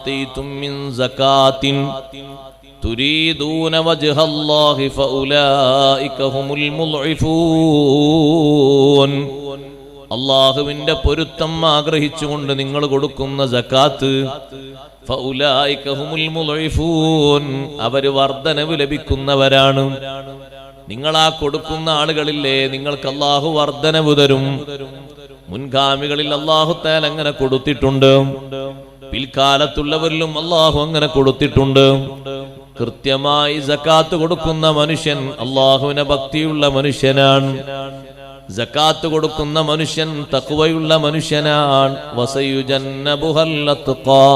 ആതൈതും മിൻ സകാത്തിൻ തുരീദൂന വജ്ഹല്ലാഹി ഫഉലൈക ഹുമുൽ മുൾഇഫൂൻ. അല്ലാഹുവിന്റെ പൊരുത്തം ആഗ്രഹിച്ചുകൊണ്ട് നിങ്ങൾ കൊടുക്കുന്ന സകാത്ത് ഫഉലൈക ഹുമുൽ മുൾഇഫൂൻ, അവര് വർധനവ് ലഭിക്കുന്നവരാണ്. നിങ്ങൾ ആ കൊടുക്കുന്ന ആളുകളില്ലേ, നിങ്ങൾക്ക് അല്ലാഹു വർധനവ് തരും. മുൻഗാമികളിൽ അല്ലാഹു തആല അങ്ങനെ കൊടുത്തിട്ടുണ്ട്, പിൽക്കാലത്തുള്ളവരിലും അല്ലാഹു അങ്ങനെ കൊടുത്തിട്ടുണ്ട്. കൃത്യമായി സകാത്ത് കൊടുക്കുന്ന മനുഷ്യൻ അല്ലാഹുവിനെ ഭക്തിയുള്ള മനുഷ്യനാണ്. സകാത്ത് കൊടുക്കുന്ന മനുഷ്യൻ തഖ്വയുള്ള മനുഷ്യനാണ്. വസയുജന്നബുഹൽ അത്ഖാ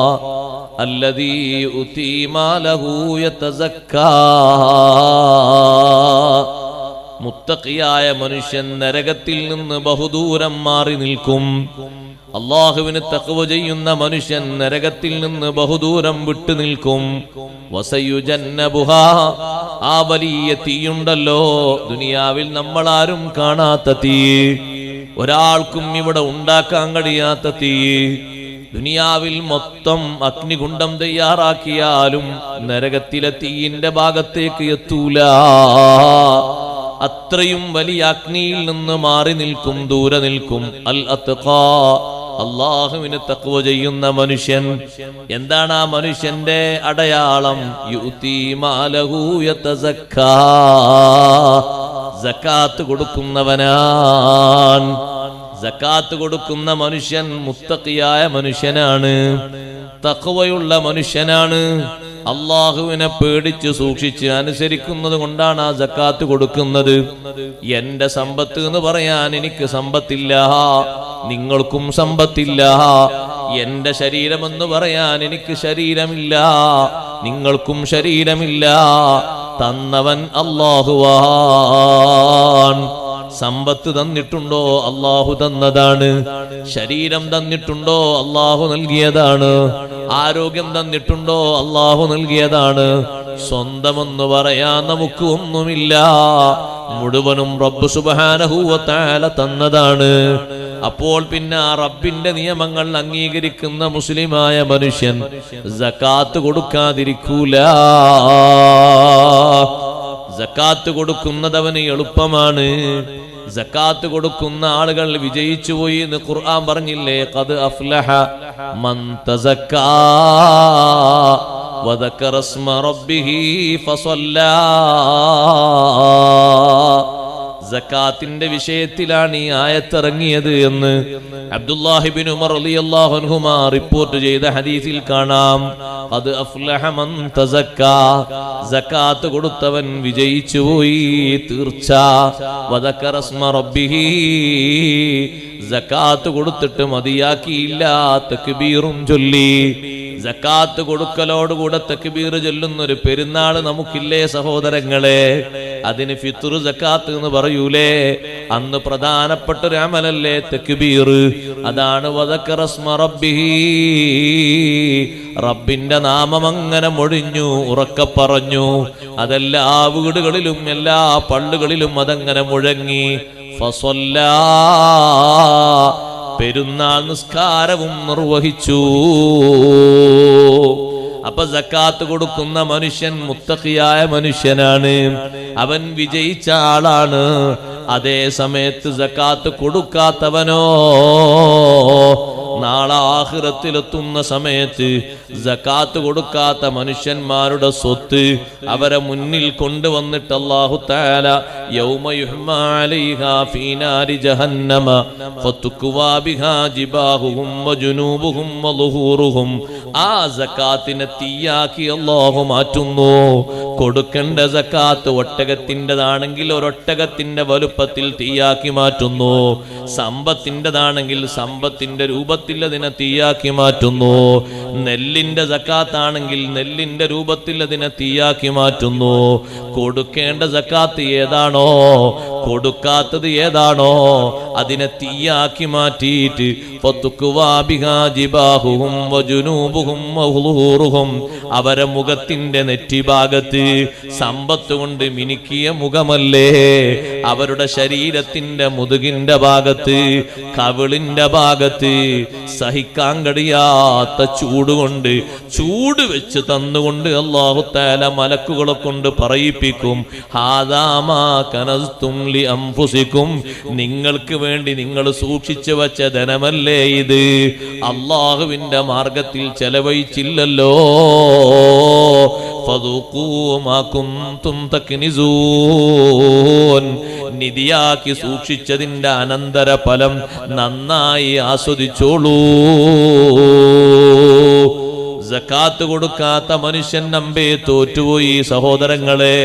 അല്ലദീ യുതീ മാലഹു യതസക്കാ. മുത്തഖിയായ മനുഷ്യൻ നരകത്തിൽ നിന്ന് ബഹുദൂരം മാറി നിൽക്കും. അല്ലാഹുവിന് തഖ്വ ചെയ്യുന്ന മനുഷ്യൻ നരകത്തിൽ നിന്ന് ബഹുദൂരം വിട്ടു നിൽക്കും. വസയുജന്നബുഹാ, ആ വലിയ തീയുണ്ടല്ലോ, ദുനിയാവിൽ നമ്മളാരും കാണാത്ത തീ, ഒരാൾക്കും ഇവിടെ ഉണ്ടാക്കാൻ കഴിയാത്ത തീ. ദുനിയാവിൽ മൊത്തം അഗ്നികുണ്ഡം തയ്യാറാക്കിയാലും നരകത്തിലെ തീയിന്റെ ഭാഗത്തേക്ക് എത്തൂല. അത്രയും വലിയ അഗ്നിയിൽ നിന്ന് മാറി നിൽക്കും, ദൂരെ നിൽക്കും. അൽ അത്ഖാ, അല്ലാഹുവിനെ തഖ്വ ചെയ്യുന്ന മനുഷ്യൻ. എന്താണ് ആ മനുഷ്യന്റെ അടയാളം? യുതീ മാലഹു യതസക്കാ, സകാത്ത് കൊടുക്കുന്നവനാണ്. സകാത്ത് കൊടുക്കുന്ന മനുഷ്യൻ മുത്തഖിയായ മനുഷ്യനാണ്, തഖ്വയുള്ള മനുഷ്യനാണ്. അല്ലാഹുവിനെ പേടിച്ച് സൂക്ഷിച്ച് അനുസരിക്കുന്നത് കൊണ്ടാണ് ആ സകാത്ത് കൊടുക്കുന്നത്. എന്റെ സമ്പത്ത് എന്ന് പറയാൻ എനിക്ക് സമ്പത്തില്ല, നിങ്ങൾക്കും സമ്പത്തില്ല. എന്റെ ശരീരമെന്ന് പറയാൻ എനിക്ക് ശരീരമില്ല, നിങ്ങൾക്കും ശരീരമില്ല. തന്നവൻ അല്ലാഹുവാണ്. സമ്പത്ത് തന്നിട്ടുണ്ടോ? അല്ലാഹു തന്നതാണ്. ശരീരം തന്നിട്ടുണ്ടോ? അല്ലാഹു നൽകിയതാണ്. ആരോഗ്യം തന്നിട്ടുണ്ടോ? അല്ലാഹു നൽകിയതാണ്. സ്വന്തമെന്ന് പറയാൻ നമുക്ക് ഒന്നുമില്ല, മുഴുവനും റബ്ബ് സുബ്ഹാനഹു വ തആല തന്നതാണ്. അപ്പോൾ പിന്നെ ആ റബ്ബിന്റെ നിയമങ്ങൾ അംഗീകരിക്കുന്ന മുസ്ലിമായ മനുഷ്യൻ സകാത്ത് കൊടുക്കാതിരിക്കൂല. സകാത്ത് കൊടുക്കുന്നതവന് എളുപ്പമാണ്. സകാത്ത് കൊടുക്കുന്ന ആളുകൾ വിജയിച്ചു പോയി എന്ന് ഖുർആൻ പറഞ്ഞില്ലേ? ഖദ് അഫ്ലഹ മൻ തസക്കാ വദക്കറ സ്മ റബ്ബിഹി ഫസല്ലാ. സകാത്തിന്റെ വിഷയത്തിലാണ് ഈ ആയത്തിറങ്ങിയത് എന്ന് അബ്ദുല്ലാഹി ഇബ്നു ഉമർ റളിയല്ലാഹു അൻഹുമാ റിപ്പോർട്ട് ചെയ്ത ഹദീസിൽ കാണാം. ഖദ് അഫ്ലഹ മൻ തസക്കാ, സകാത്ത് കൊടുത്തവൻ വിജയിച്ചു പോയി, തീർച്ച. വദക്കറ സ്മ റബ്ബിഹി, സകാത്ത് കൊടുത്തിട്ട് മതിയാക്കിയില്ല, തക്ബീറും ചൊല്ലി. സകാത്ത് കൊടുക്കലോടുകൂടെ തക്ബീർ ചൊല്ലുന്നൊരു പെരുന്നാൾ നമുക്കില്ലേ സഹോദരങ്ങളെ? അതിന് ഫിത്ർ സകാത്ത് എന്ന് പറയൂലേ? അന്ന് പ്രധാനപ്പെട്ട ഒരു അമലല്ലേ തക്ബീർ? അതാണ് വദക്കറ സ്മ റബ്ബിഹി, റബ്ബിന്റെ നാമം അങ്ങനെ മൊഴിഞ്ഞു, ഉറക്കെ പറഞ്ഞു. അതെല്ലാ വീടുകളിലും എല്ലാ പള്ളികളിലും അതങ്ങനെ മുഴങ്ങി. ഫസല്ലാ, പെരുന്നാൾ നിസ്കാരവും നിർവഹിച്ചു. അപ്പൊ സകാത്ത് കൊടുക്കുന്ന മനുഷ്യൻ മുത്തഖിയായ മനുഷ്യനാണ്, അവൻ വിജയിച്ച ആളാണ്. അതേ സമയത്ത് സകാത്ത് കൊടുക്കാത്തവനോ നാളെ ആഖിറത്തിലെത്തുന്ന സമയത്ത് സകാത്ത് കൊടുക്കാത്ത മനുഷ്യന്മാരുടെ സ്വത്ത് അവരെ മുന്നിൽ കൊണ്ടുവന്നിട്ട് അല്ലാഹു തആല യൗമ യുഹ്മാ അലൈഹാ ഫീ നാരി ജഹന്നമ ഫതുക്വാ ബിഹാ ജിബാഹുഹും വജുനൂബുഹും വളുഹൂറുഹും. ആ സകാത്തിനെ തീയാക്കി അല്ലാഹു മാറ്റുന്നു. കൊടുക്കേണ്ട സകാത്ത് ഒട്ടകത്തിൻ്റെതാണെങ്കിൽ ഒരൊട്ടകത്തിന്റെ വലുപ്പത്തിൽ തീയാക്കി മാറ്റുന്നു. സമ്പത്തിൻ്റെതാണെങ്കിൽ സമ്പത്തിന്റെ രൂപത്തിൽ അതിനെ തീയാക്കി മാറ്റുന്നു. നെല്ലിന്റെ സകാത്താണെങ്കിൽ നെല്ലിന്റെ രൂപത്തിൽ അതിനെ തീയാക്കി മാറ്റുന്നു. കൊടുക്കേണ്ട സകാത്ത് ഏതാണോ, കൊടുക്കാത്തത് ഏതാണോ, അതിനെ തീയാക്കി മാറ്റിയിട്ട് അവരെ മുഖത്തിന്റെ നെറ്റിഭാഗത്ത് സമ്പത്ത് കൊണ്ട് മിനുക്കിയ മുഖമല്ലേ, അവരുടെ ശരീരത്തിന്റെ മുതുകിന്റെ ഭാഗത്ത്, കവിളിന്റെ ഭാഗത്ത് സഹിക്കാൻ കഴിയാത്ത ചൂടുകൊണ്ട്, ചൂട് വെച്ച് തന്നുകൊണ്ട് അല്ലാഹു തആല മലക്കുകളെ കൊണ്ട് പറയിപ്പിക്കും, ഹാദാ മാ കനസ്തും ലി അൻഫുസികും, നിങ്ങൾക്ക് വേണ്ടി നിങ്ങൾ സൂക്ഷിച്ചു വച്ച ധനമല്ലേ ഇത്, അല്ലാഹുവിന്റെ മാർഗത്തിൽ ചെലവഴിച്ചില്ലല്ലോ, ഫദൂഖൂ മാ കുൻതും തക്നിസൂൻ, നിധിയാക്കി സൂക്ഷിച്ചതിന്റെ അനന്തര ഫലം നന്നായി ആസ്വദിച്ചോളൂ. സകാത്ത് കൊടുക്കാത്ത മനുഷ്യൻ നമ്പേ തോറ്റുപോയി സഹോദരങ്ങളെ.